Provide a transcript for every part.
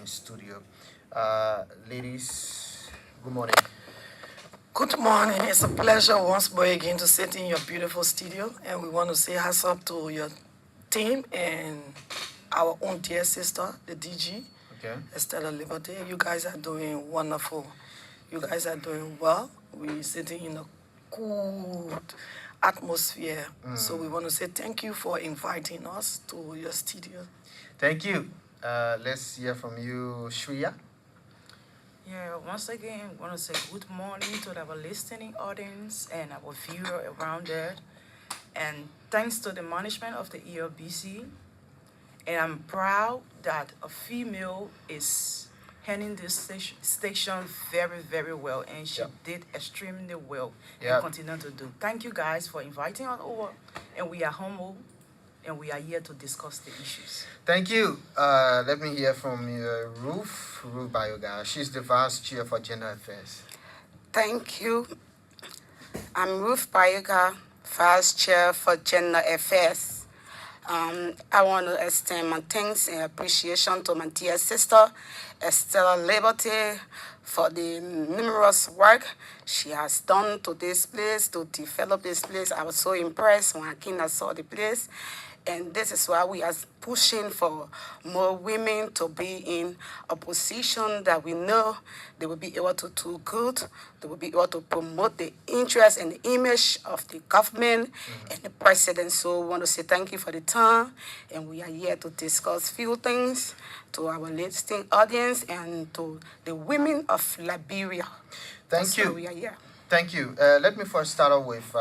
in studio. Ladies, good morning. Good morning. It's a pleasure once more again to sit in your beautiful studio. And we want to say hats up to your team and our own dear sister, the DG, Okay. Estella Liberty. You guys are doing wonderful. You guys are doing well. We're sitting in a good atmosphere. So we want to say thank you for inviting us to your studio. Thank you. Let's hear from you, Shreya. Yeah, once again, I want to say good morning to our listening audience and our viewer around there. And thanks to the management of the ELBC. And I'm proud that a female is handling this station very, very well. And she Yep. did extremely well Yep. and continue to do. Thank you guys for inviting us over. And we are humble and we are here to discuss the issues. Thank you. Let me hear from Ruth Bayoga. She's the Vice Chair for Gender Affairs. Thank you. I'm Ruth Bayoga, Vice Chair for Gender Affairs. I want to extend my thanks and appreciation to my dear sister, Estella Liberty, for the numerous work she has done to this place, to develop this place. I was so impressed when I saw the place. And this is why we are pushing for more women to be in a position that we know they will be able to do good, they will be able to promote the interest and the image of the government and the president. So we want to say thank you for the time, and we are here to discuss few things to our listening audience and to the women of Liberia. Thank you. Why we are here. Thank you. Let me first start off with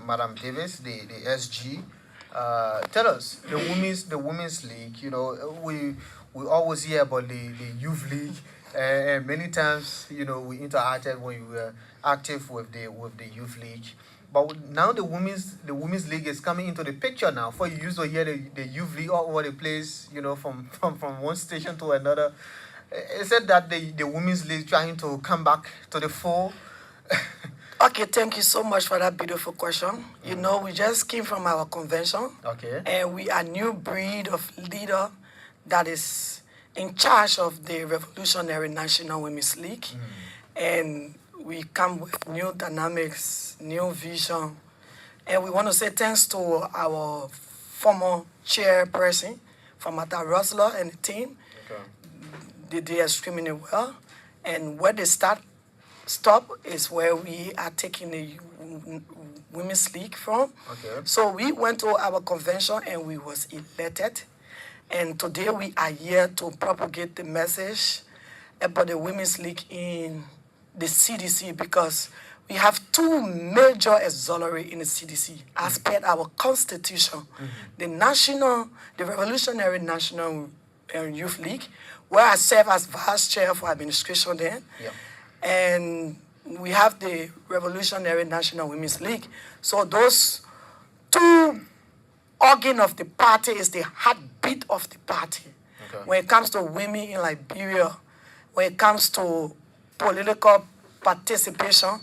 Madam Davis, the SG. Tell us the women's league. You know, we always hear about the youth league, and many times we interacted when we were active with the youth league. But now the women's league is coming into the picture now. For you used to hear the youth league all over the place, from one station to another. Is it that the women's league trying to come back to the fore? Okay, thank you so much for that beautiful question. You know, we just came from our convention. Okay. And we are a new breed of leader that is in charge of the Revolutionary National Women's League. And we come with new dynamics, new vision. And we want to say thanks to our former chairperson, Famata Rosler, and the team. Okay. They did extremely well. And where they stop is where we are taking the women's league from. Okay. So we went to our convention and we was elected. And today we are here to propagate the message about the women's league in the CDC, because we have two major auxiliaries in the CDC as per our constitution. The Revolutionary National Youth League, where I serve as vice chair for administration there. Yep. And we have the Revolutionary National Women's League. So those two organs of the party is the heartbeat of the party. Okay. When it comes to women in Liberia, when it comes to political participation,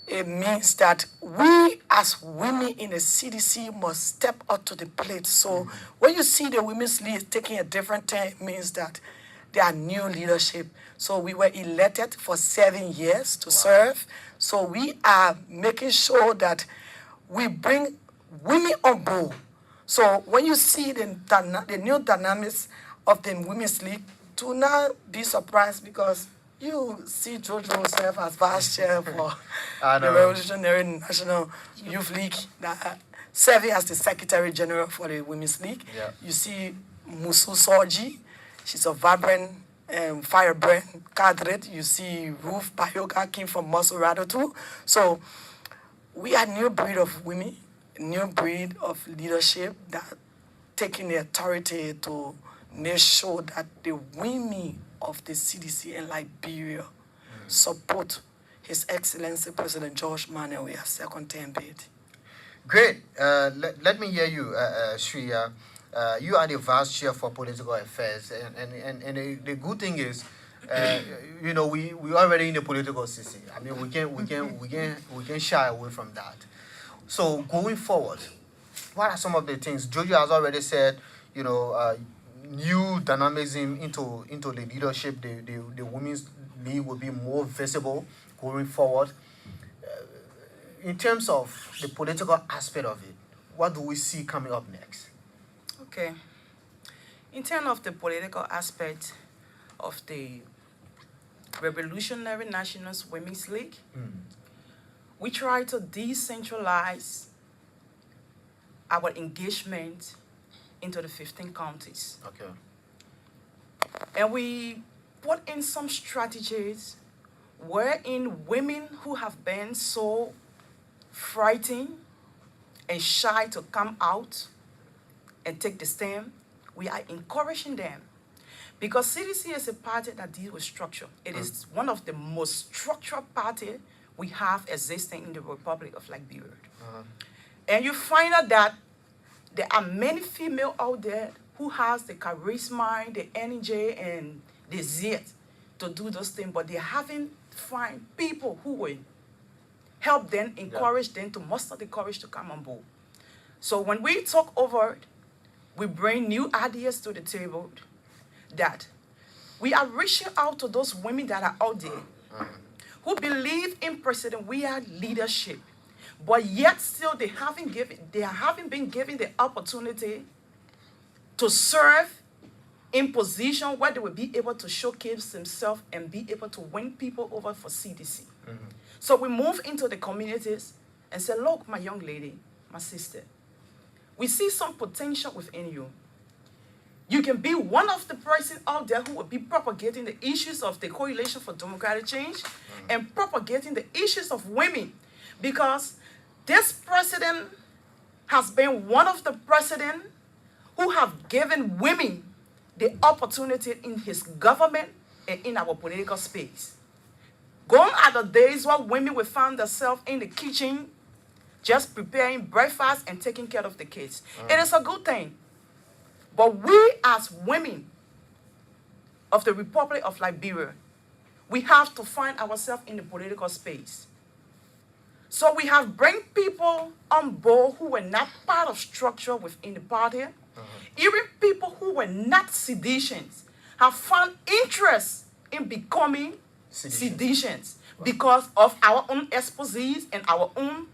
it means that we as women in the CDC must step up to the plate. So when you see the Women's League taking a different turn, it means that they are new leadership. So we were elected for 7 years to serve. So we are making sure that we bring women on board. So when you see the new dynamics of the Women's League, do not be surprised, because you see Jojo serve as vice chair for the Revolutionary National Youth League, serving as the Secretary General for the Women's League. Yeah. You see Musu Soji, she's a vibrant firebrand cadre. You see Ruth Bayoga came from Maserado too. So we are a new breed of women, a new breed of leadership that taking the authority to make sure that the women of the CDC in Liberia support His Excellency President George Manuel as second term bid. Great. Let me hear you, Shreya. You are the vice chair for political affairs, and the good thing is, we already in the political system. I mean, we can shy away from that. So going forward, what are some of the things Jojo has already said? new dynamism into the leadership, the women's league will be more visible going forward. In terms of the political aspect of it, what do we see coming up next? Okay. In terms of the political aspect of the Revolutionary Nationalist Women's League, we try to decentralize our engagement into the 15 counties. Okay. And we put in some strategies wherein women who have been so frightened and shy to come out and take the stand, we are encouraging them. Because CDC is a party that deals with structure. It is one of the most structured parties we have existing in the Republic of Liberia. And you find out that there are many females out there who has the charisma, the energy, and the zeal to do those things, but they haven't found people who will help them, encourage them to muster the courage to come on board. So when we talk over it, we bring new ideas to the table that we are reaching out to those women that are out there who believe in President Weah's leadership, but yet still they haven't been given the opportunity to serve in position where they will be able to showcase themselves and be able to win people over for CDC. So we move into the communities and say, look, my young lady, my sister, we see some potential within you. You can be one of the person out there who will be propagating the issues of the Coalition for Democratic Change and propagating the issues of women, because this president has been one of the presidents who have given women the opportunity in his government and in our political space. Gone are the days where women will find themselves in the kitchen just preparing breakfast and taking care of the kids. It is a good thing. But we as women of the Republic of Liberia, we have to find ourselves in the political space. So we have bring people on board who were not part of structure within the party. Even people who were not seditionists have found interest in becoming seditionists because of our own exposés and our own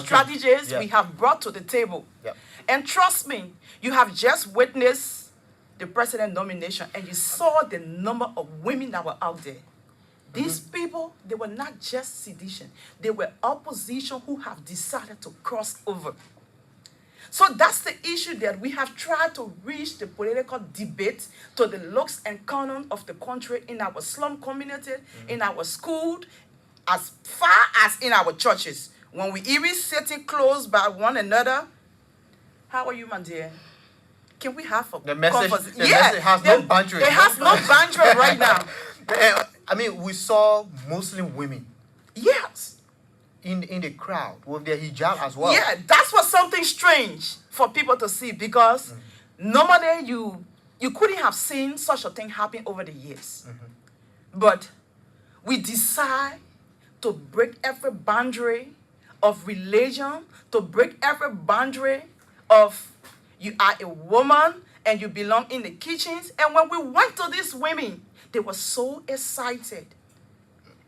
strategies we have brought to the table. And trust me, you have just witnessed the president nomination and you saw the number of women that were out there. These people, they were not just sedition. They were opposition who have decided to cross over. So that's the issue that we have tried to reach the political debate to the looks and canon of the country in our slum community, in our school, as far as in our churches. When we even sitting close by one another, how are you, my dear? Can we have a message has no boundary. It has no boundary right now. I mean, we saw Muslim women. Yes. In the crowd with their hijab as well. Yeah, that's was something strange for people to see, because normally you couldn't have seen such a thing happen over the years. But we decide to break every boundary of religion, to break every boundary of you are a woman and you belong in the kitchens. And when we went to these women, they were so excited.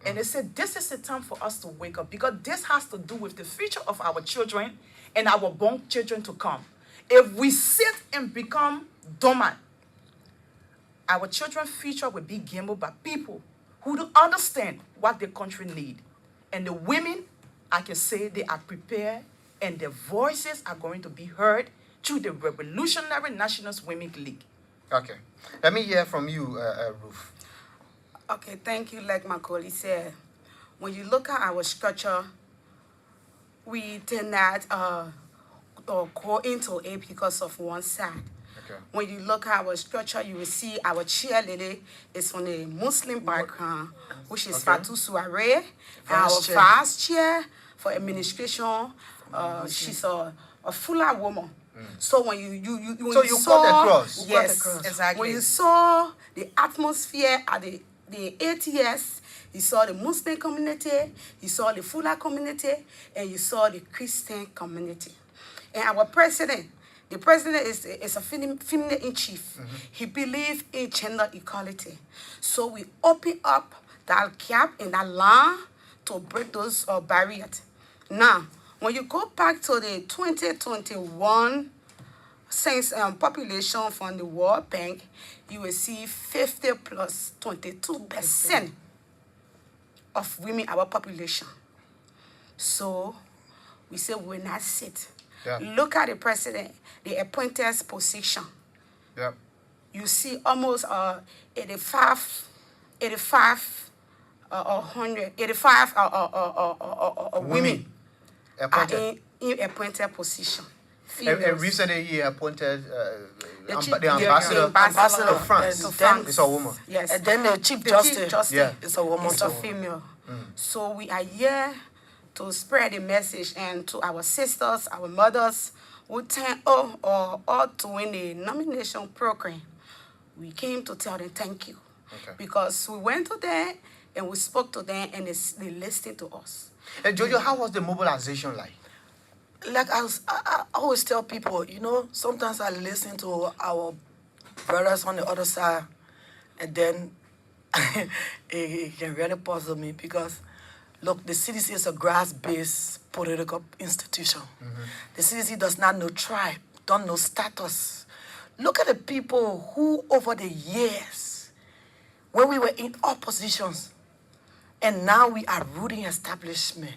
And they said, this is the time for us to wake up, because this has to do with the future of our children and our born children to come. If we sit and become dormant, our children's future will be gambled by people who don't understand what the country needs. And the women, I can say, they are prepared and their voices are going to be heard through the Revolutionary Nationalist Women League. Okay. Let me hear from you, Ruth. Okay, thank you. Like my colleague said, when you look at our structure, we did not go into it because of one side. Okay. When you look at our structure, you will see our chairlady is from a Muslim background, which is Fatou Souare, and our vice chair for administration, she's a Fula woman. So when you cut across. Yes, exactly. When you saw the atmosphere at the ATS, you saw the Muslim community, you saw the Fula community, and you saw the Christian community. And our president The president is a female in chief. He believes in gender equality. So we open up that gap in that line to break those barriers. Now, when you go back to the 2021 census population from the World Bank, you will see 50 plus 22% of women in our population. So we say we will not sit. Yeah. Look at the president, the appointed position. Yeah. You see almost 85 women are Appointed. in appointed position. And recently he appointed The the ambassador ambassador to France. to France. It's a woman. Yes. And then the Chief The Justice, Chief Justice Yeah. is a woman is a too. female. So we are here to spread the message, and to our sisters, our mothers who turn all to win the nomination program, we came to tell them thank you. Okay. Because we went to them and we spoke to them and they listened to us. And Jojo, how was the mobilization like? Like I always tell people, sometimes I listen to our brothers on the other side, and then it can really puzzle me because, look, the CDC is a grass-based political institution. The CDC does not know tribe, don't know status. Look at the people who, over the years, when we were in oppositions, and now we are rooting establishment.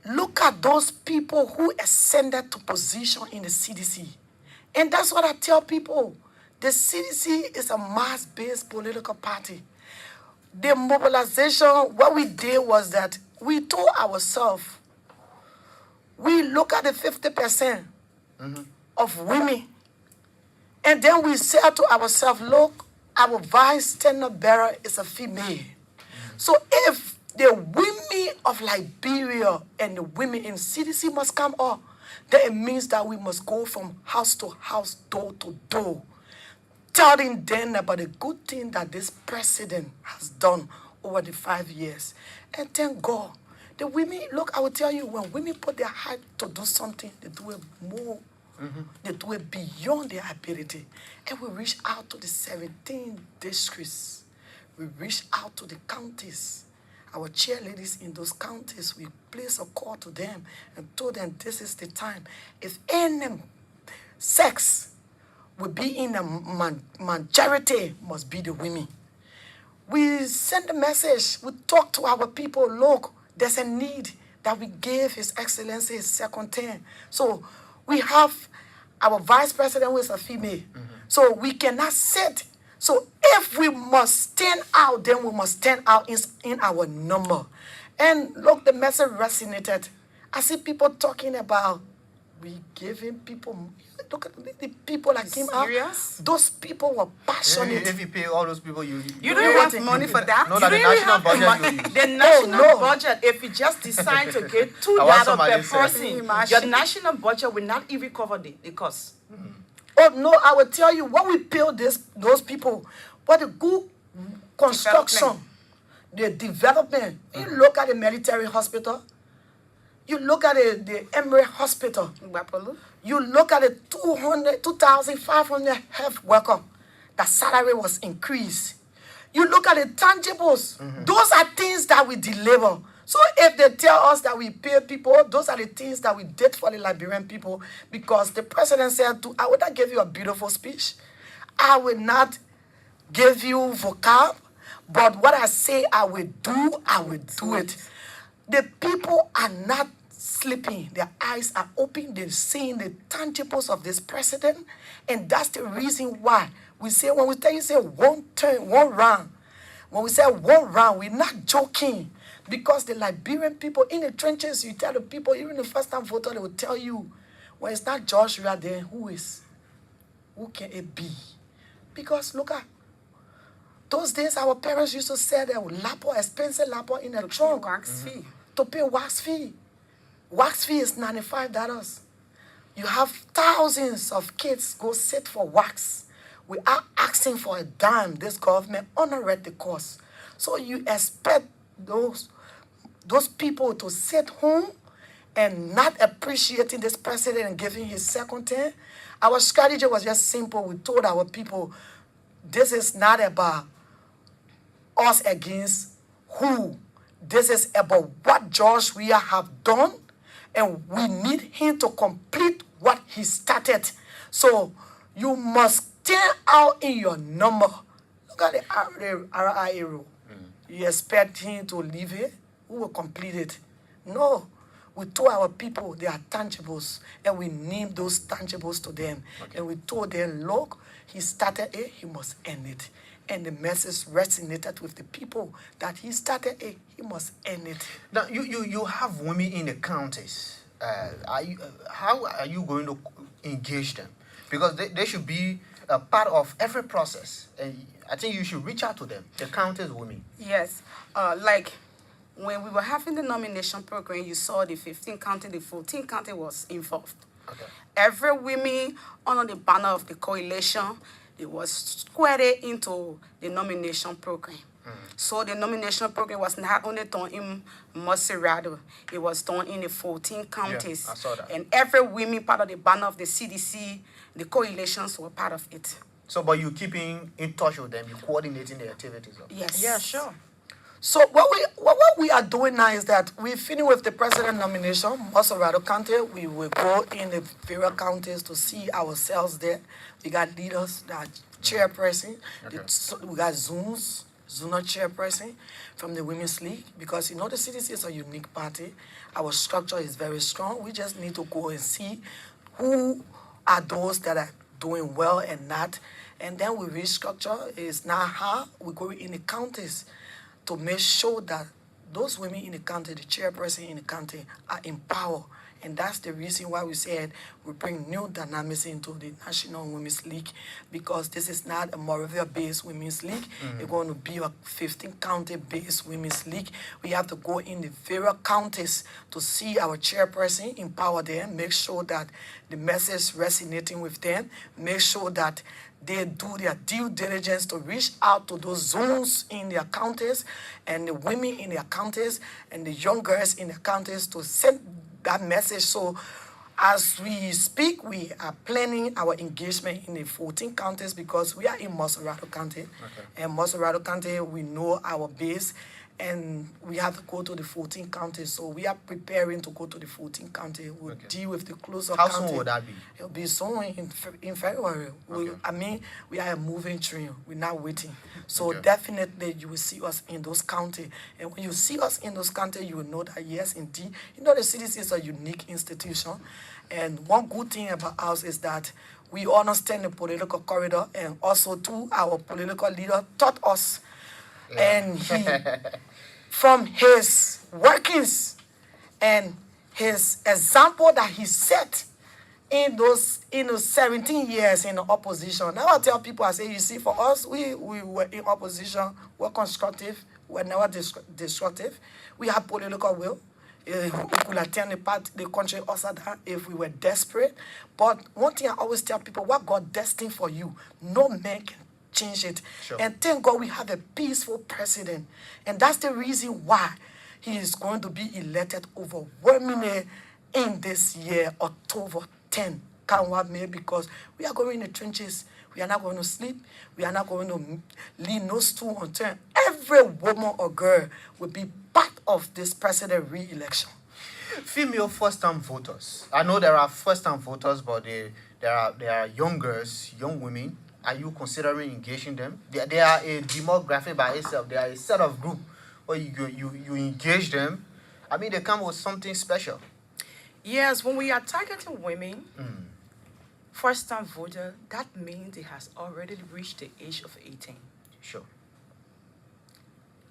Look at those people who ascended to position in the CDC. And that's what I tell people. The CDC is a mass-based political party. The mobilization, what we did was that we told ourselves, we look at the 50% of women, and then we said to ourselves, look, our vice standard bearer is a female. So if the women of Liberia and the women in CDC must come up, then it means that we must go from house to house, door to door, telling them about the good thing that this president has done over the 5 years. And thank God, the women, look, I will tell you, when women put their heart to do something, they do it more. They do it beyond their ability. And we reach out to the 17 districts. We reach out to the counties. Our cheerleaders in those counties, we place a call to them and told them this is the time. If any sex will be in a majority, must be the women. We send a message, we talk to our people, look, there's a need that we gave His Excellency his second term. So we have our vice president who is a female. So we cannot sit. So if we must stand out, then we must stand out in our number. And look, the message resonated. I see people talking about we giving people. Look at the people that came out. Serious? Those people were passionate. If you pay all those people, you don't have money for that? No, You that the don't even national have the budget money. you use. The national no. budget, if you just decide to get $2 I want per somebody to say. person, Imagine. your national budget will not even cover the cost. Oh no, I will tell you what we build those people. What the good construction, the development. You look at the military hospital. You look at the Emery Hospital. Gbapolo. You look at the 2,500 health worker. The salary was increased. You look at the tangibles. Those are things that we deliver. So if they tell us that we pay people, those are the things that we did for the Liberian people, because the president said, I would not give you a beautiful speech. I will not give you vocab, but what I say I will do it. The people are not sleeping. Their eyes are open. They're seeing the tangibles of this president. And that's the reason why we say, when we tell you, say one turn, one round. When we say one round, we're not joking. Because the Liberian people in the trenches, you tell the people, even the first-time voter, they will tell you, when it's not Joshua, then who is? Who can it be? Because look at, those days our parents used to sell their laptop, expensive laptop in a trunk Wax fee. to pay wax fee. Wax fee is $95. You have thousands of kids go sit for wax. We are asking for a dime. This government honored the cost. So you expect those people to sit home and not appreciating this president and giving his second term. Our strategy was just simple. We told our people, this is not about us against who. This is about what George Weah have done, and we need him to complete what he started. So you must stand out in your number. Look at the RIA rule. You expect him to leave it? Who will complete it? No. We told our people they are tangibles, and we named those tangibles to them. Okay. And we told them, look, he started it, he must end it. And the message resonated with the people that he started it, he must end it. Now, you have women in the counties. How are you going to engage them? Because they should be a part of every process. And I think you should reach out to them, the counties women. Yes, like when we were having the nomination program, you saw the 15 county, the 14 county was involved. Okay. Every women under the banner of the coalition, they was squared into the nomination program. So the nomination program was not only done in Maserado, it was done in the 14 counties. I saw that. And every women part of the banner of the CDC, the coalitions were part of it. So, but you keeping in touch with them, you coordinating the activities of them. Yes. Yeah, sure. So what we are doing now is that we finish with the president nomination, Maserado County. We will go in the various counties to see ourselves there. We got leaders, that chairperson. Okay. We got Zuna chairperson from the Women's League, because you know the CDC is a unique party. Our structure is very strong. We just need to go and see who are those that are doing well and not. And then we restructure. It's not how we go in the counties to make sure that those women in the county, the chairperson in the county, are empowered. And that's the reason why we said we bring new dynamics into the National Women's League, because this is not a Moravia-based women's league. It's going to be a 15-county-based women's league. We have to go in the various counties to see our chairperson, empower them, make sure that the message resonating with them, make sure that they do their due diligence to reach out to those zones in their counties, and the women in their counties, and the young girls in their counties to send that message. So as we speak, we are planning our engagement in the 14 counties, because we are in Maserado County. Okay. And Maserado County, we know our base, and we have to go to the 14 counties. So we are preparing to go to the 14 counties. We'll Okay. deal with the closer How county. soon will that be? It'll be soon in February. Okay. We are a moving train. We're not waiting. So Okay. definitely you will see us in those counties. And when you see us in those counties, you will know that, yes, indeed. You know, the CDC is a unique institution. And one good thing about us is that we understand the political corridor, and also too, our political leader taught us. And he, from his workings and his example that he set in those 17 years in the opposition. Now I tell people, I say, you see, for us, we were in opposition, we're constructive, we're never destructive. We have political will. We could attend the country also that if we were desperate. But one thing I always tell people, what God destined for you, no man can change it. Sure. And thank God we have a peaceful president. And that's the reason why he is going to be elected overwhelmingly in this year, October 10, because we are going in the trenches. We are not going to sleep. We are not going to leave no stone unturned. Every woman or girl will be part of this president re-election. Female first-time voters. I know there are first-time voters, but there are young girls, young women. Are you considering engaging them? They are a demographic by itself. They are a set of group where you engage them. I mean, they come with something special. Yes, when we are targeting women, first-time voter, that means they has already reached the age of 18. Sure.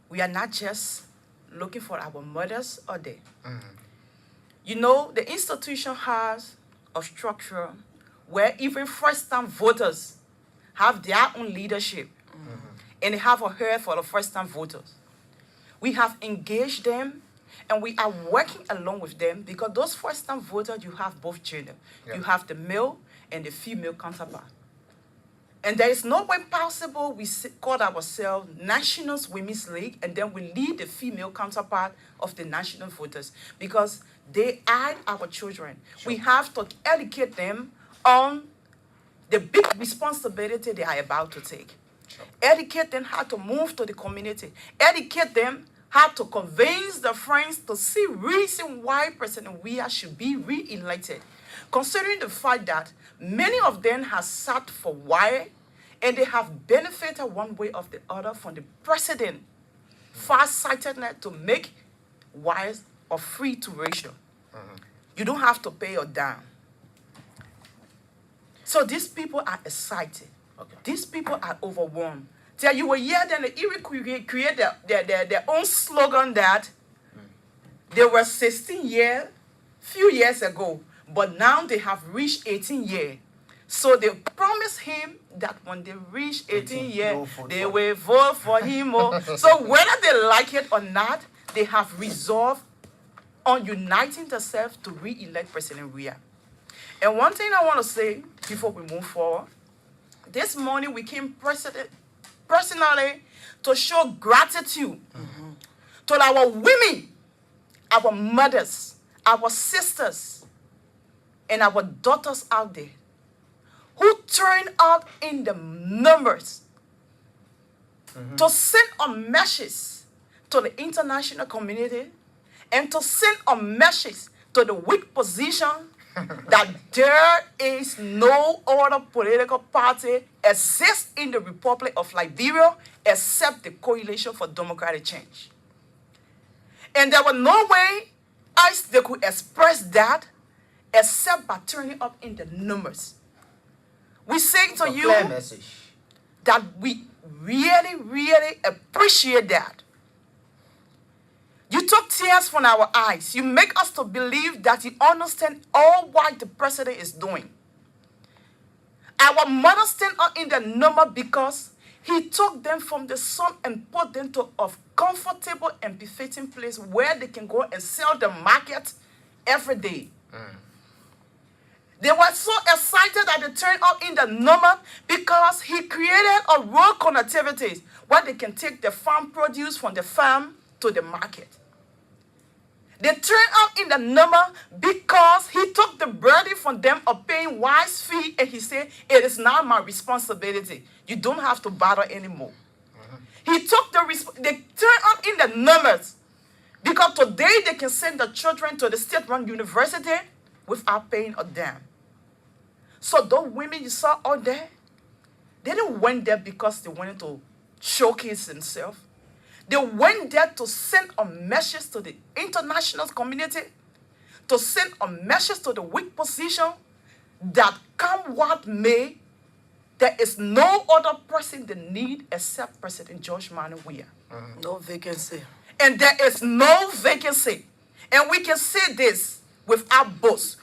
We are not just looking for our mothers or there. You know, the institution has a structure where even first-time voters have their own leadership, and they have a head for the first-time voters. We have engaged them, and we are working along with them, because those first-time voters, you have both gender. Yeah. You have the male and the female counterpart. And there is no way possible we call ourselves National Women's League and then we lead the female counterpart of the national voters because they are our children. We have to educate them on the big responsibility they are about to take. Educate them how to move to the community. Educate them how to convince their friends to see reason why President Weah should be re-elected. Considering the fact that many of them have sat for a while and they have benefited one way or the other from the president far-sightedness to make wise or free tuition. You don't have to pay a dime. So these people are excited. Okay. These people are overwhelmed. Till you will hear them, they even create their own slogan that they were 16 years, few years ago, but now they have reached 18 years. So they promised him that when they reach 18 years, they will vote for him. So whether they like it or not, they have resolved on uniting themselves to re-elect President Weah. And one thing I want to say before we move forward, this morning we came personally to show gratitude to our women, our mothers, our sisters, and our daughters out there who turned out in the numbers to send a message to the international community and to send a message to the weak position that there is no other political party exists in the Republic of Liberia except the Coalition for Democratic Change. And there was no way else they could express that except by turning up in the numbers. We say to you clear message that we really, really appreciate that. You took tears from our eyes. You make us to believe that you understand all what the president is doing. Our mothers stand up in the number because he took them from the sun and put them to a comfortable and befitting place where they can go and sell the market every day. They were so excited that they turned up in the number because he created a road connectivity where they can take the farm produce from the farm to the market. They turned up in the number because he took the burden from them of paying wise fee and he said, it is not my responsibility. You don't have to bother anymore. He took they turned up in the numbers because today they can send the children to the state-run university without paying a dime. So those women you saw out there, they didn't went there because they wanted to showcase themselves. They went there to send a message to the international community, to send a message to the weak position that come what may, there is no other person they need except President George Manuel Weah. No vacancy. And there is no vacancy. And we can say this without boast.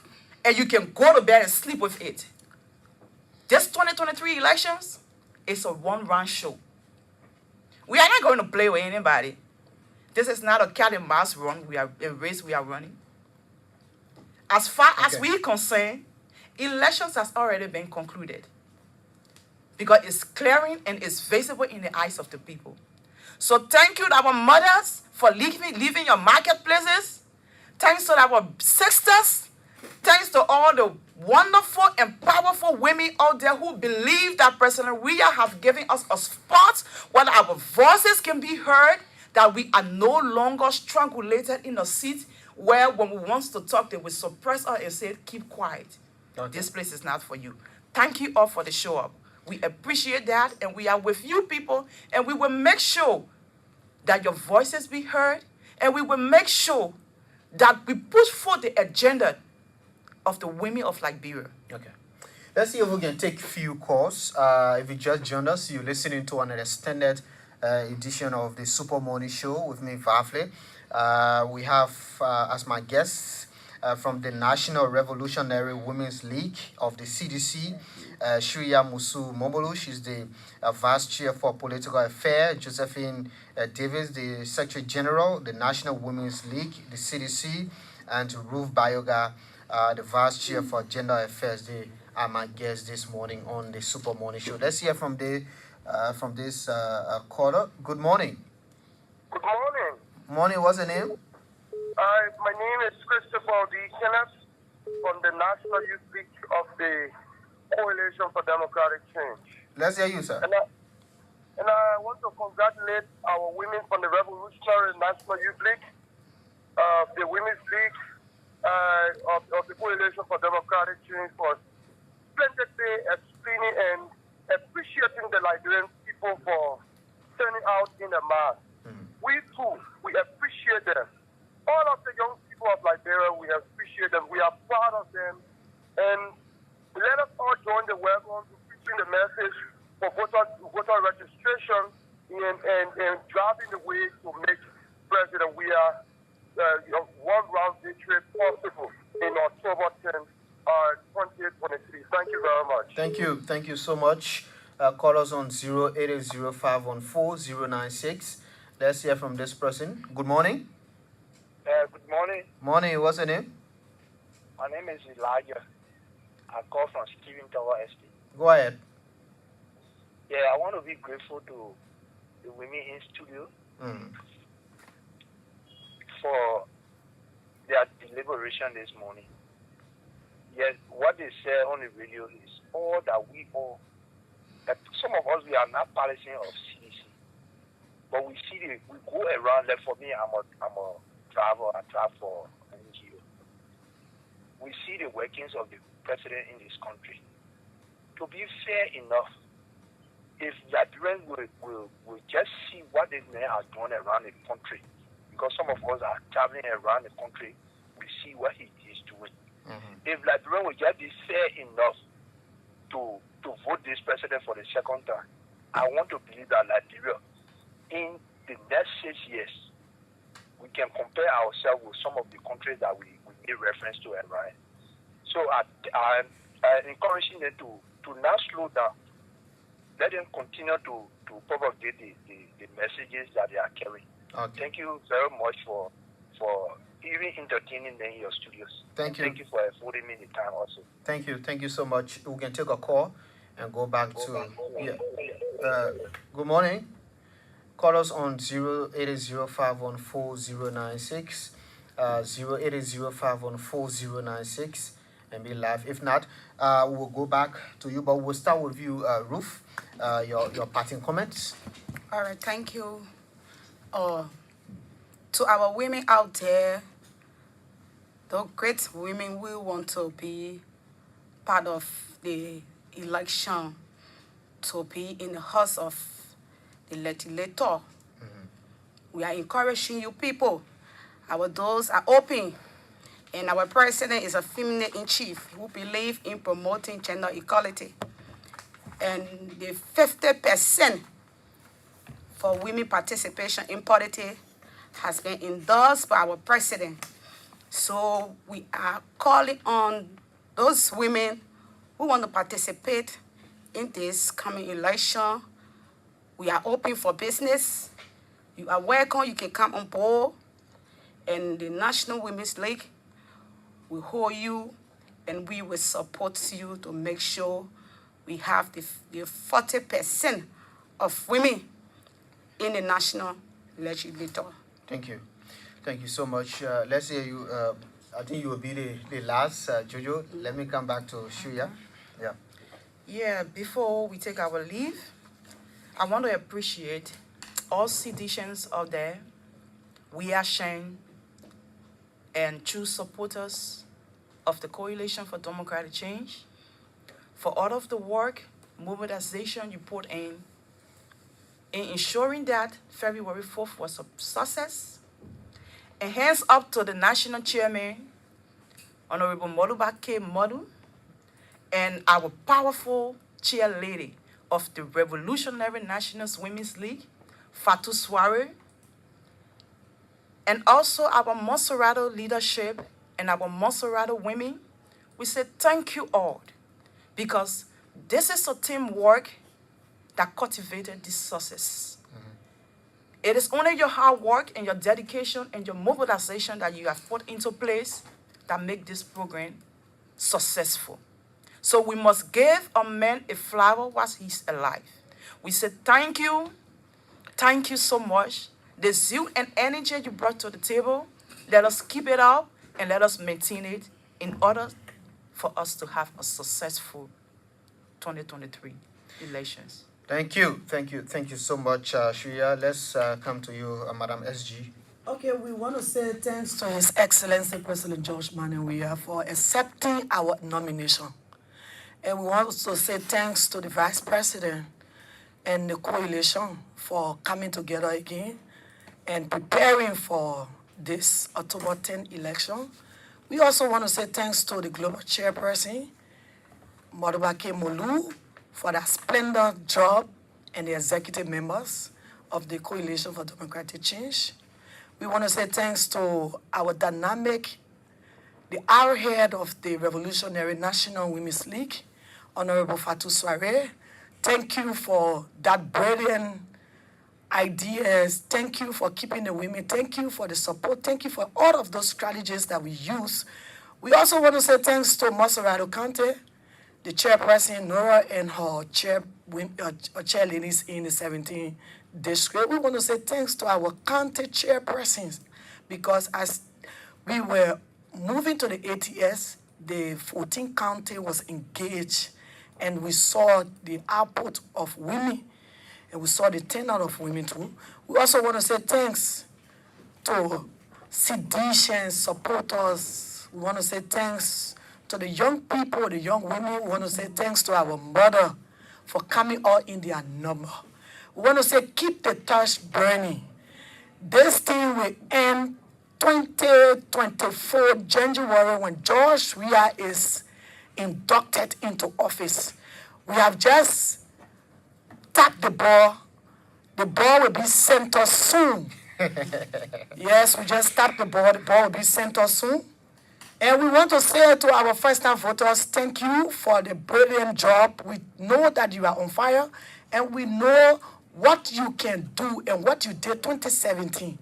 And you can go to bed and sleep with it. This 2023 elections is a one-round show. We are not going to play with anybody. This is not a cat and mouse run. A race we are running. As far as we are concerned, elections has already been concluded. Because it's clearing and it's visible in the eyes of the people. So thank you to our mothers for leaving your marketplaces. Thanks to our sisters. Thanks to all the wonderful and powerful women out there who believe that President Weah have given us a spot where our voices can be heard, that we are no longer strangulated in a seat where when we want to talk, they will suppress us and say, keep quiet. This place is not for you. Thank you all for the show up. We appreciate that, and we are with you people, and we will make sure that your voices be heard, and we will make sure that we push forward the agenda of the women of Liberia. Okay. Let's see if we can take a few calls. If you just joined us, you're listening to an extended edition of the Super Morning Show with me, Vafle. We have as my guests from the National Revolutionary Women's League of the CDC, Shriya Musu Mobolu. She's the Vice Chair for Political Affairs. Josephine Davis, the Secretary General, the National Women's League, the CDC, and Ruth Bayoga, the Vice Chair for Gender Affairs. They are my guests this morning on the Super Morning Show. Let's hear from this caller. Good morning. Good morning. Morning. What's the name? My name is Christopher D. Kenneth from the National Youth League of the Coalition for Democratic Change. Let's hear you, sir. And I want to congratulate our women from the Revolutionary National Youth League, the Women's League of the Coalition for Democratic Change for splendidly explaining and appreciating the Liberian people for turning out in a mass. We too, we appreciate them. All of the young people of Liberia, we appreciate them. We are proud of them. And let us all join the wagon to preaching the message for voter registration and driving the way to make President we are one round victory possible in October 10th, 2023. Thank you very much. Thank you. Thank you so much. Call us on 0800514-096. Let's hear from this person. Good morning. Good morning. Morning. What's the name? My name is Elijah. I call from Stephen Tower Estate. Go ahead. Yeah, I want to be grateful to the women in studio for their deliberation this morning. Yes, what they say on the radio is all that we all, that some of us, we are not partisan of CDC, but we see we go around. Like for me, I'm a driver. I drive for NGO. We see the workings of the president in this country. To be fair enough, if Liberians will just see what this man has done around the country, because some of us are traveling around the country, we see what he is doing. If Liberians will just be fair enough to vote this president for the second time, I want to believe that Liberia, in the next 6 years, we can compare ourselves with some of the countries that we made reference to and right. So I'm encouraging them to not slow down. Let them continue to propagate the messages that they are carrying. Okay. Thank you very much for even entertaining them in your studios. Thank you. Thank you for affording me the time also. Thank you. Thank you so much. We can take a call and go back to... good morning. Call us on 080514096, 080514096, and be live. If not, we'll go back to you, but we'll start with you, Ruth. Your parting comments. All right, thank you. To our women out there, the great women, we want to be part of the election, to be in the house of the legislator. We are encouraging you people. Our doors are open, and our president is a female in chief who believes in promoting gender equality. And the 50% for women participation in politics has been endorsed by our president. So we are calling on those women who want to participate in this coming election. We are open for business. You are welcome. You can come on board. And the National Women's League will hold you, and we will support you to make sure we have the 40% of women in the national legislature. Thank you. Thank you so much. Let's hear you. I think you will be the last, Jojo. Let me come back to Shuya. Yeah. Yeah, before we take our leave, I want to appreciate all citizens out there. We are sharing and true supporters of the Coalition for Democratic Change for all of the work, mobilization you put in ensuring that February 4th was a success. And hands up to the national chairman, Honorable Moduba K. Modu, and our powerful chair lady of the Revolutionary Nationalist Women's League, Fatou Soare, and also our Monserrato leadership and our Monserrato women. We say thank you all, because this is a teamwork that cultivated this success. It is only your hard work and your dedication and your mobilization that you have put into place that make this program successful. So we must give a man a flower while he's alive. We say thank you. Thank you so much. The zeal and energy you brought to the table, let us keep it up and let us maintain it in order for us to have a successful 2023 elections. Thank you, thank you, thank you so much, Shreya. Let's come to you, Madam SG. Okay, we want to say thanks to His Excellency President George Weah for accepting our nomination. And we want to say thanks to the Vice President and the coalition for coming together again and preparing for this October 10 election. We also want to say thanks to the Global Chairperson, Modubake Molu, for that splendid job, and the executive members of the Coalition for Democratic Change. We want to say thanks to our dynamic, the arrowhead of the Revolutionary National Women's League, Honorable Fatou Soare. Thank you for that brilliant ideas. Thank you for keeping the women. Thank you for the support. Thank you for all of those strategies that we use. We also want to say thanks to Monserrato Kante, the chairperson, Nora, and her chairladies in the 17th district. We want to say thanks to our county chairpersons, because as we were moving to the ATS, the 14th county was engaged, and we saw the output of women, and we saw the turnout of women too. We also want to say thanks to seditious supporters. We want to say thanks to the young people, the young women. We want to say thanks to our mother for coming out in their number. We want to say keep the torch burning. This thing will end 2024 January when George Weah is inducted into office. We have just tapped the ball. The ball will be sent us soon. Yes, we just tapped the ball. The ball will be sent us soon. And we want to say to our first-time voters, thank you for the brilliant job. We know that you are on fire, and we know what you can do and what you did 2017.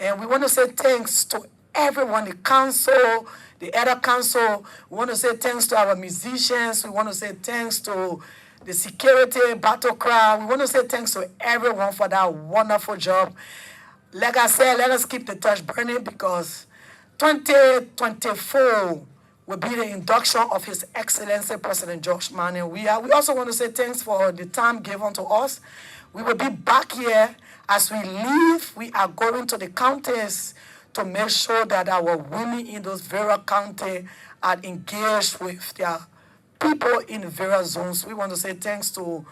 And we want to say thanks to everyone, the council, the other council. We want to say thanks to our musicians. We want to say thanks to the security, battle cry. We want to say thanks to everyone for that wonderful job. Like I said, let us keep the torch burning, because 2024 will be the induction of His Excellency President George Weah. We also want to say thanks for the time given to us. We will be back here. As we leave, we are going to the counties to make sure that our women in those various counties are engaged with their people in the various zones. We want to say thanks to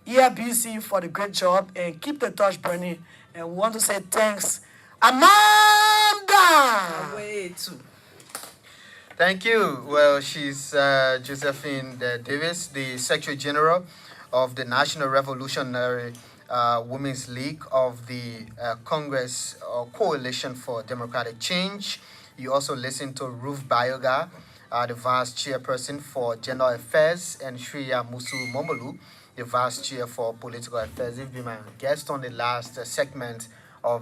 ERBC for the great job, and keep the torch burning. And we want to say thanks, Amanda! Way too. Thank you. Well, she's Josephine Davis, the Secretary General of the National Revolutionary Women's League of the Congress Coalition for Democratic Change. You also listen to Ruth Bayoga, the Vice Chairperson for General Affairs, and Shreya Musu Momolu, the Vice Chair for Political Affairs. They've been my guest on the last segment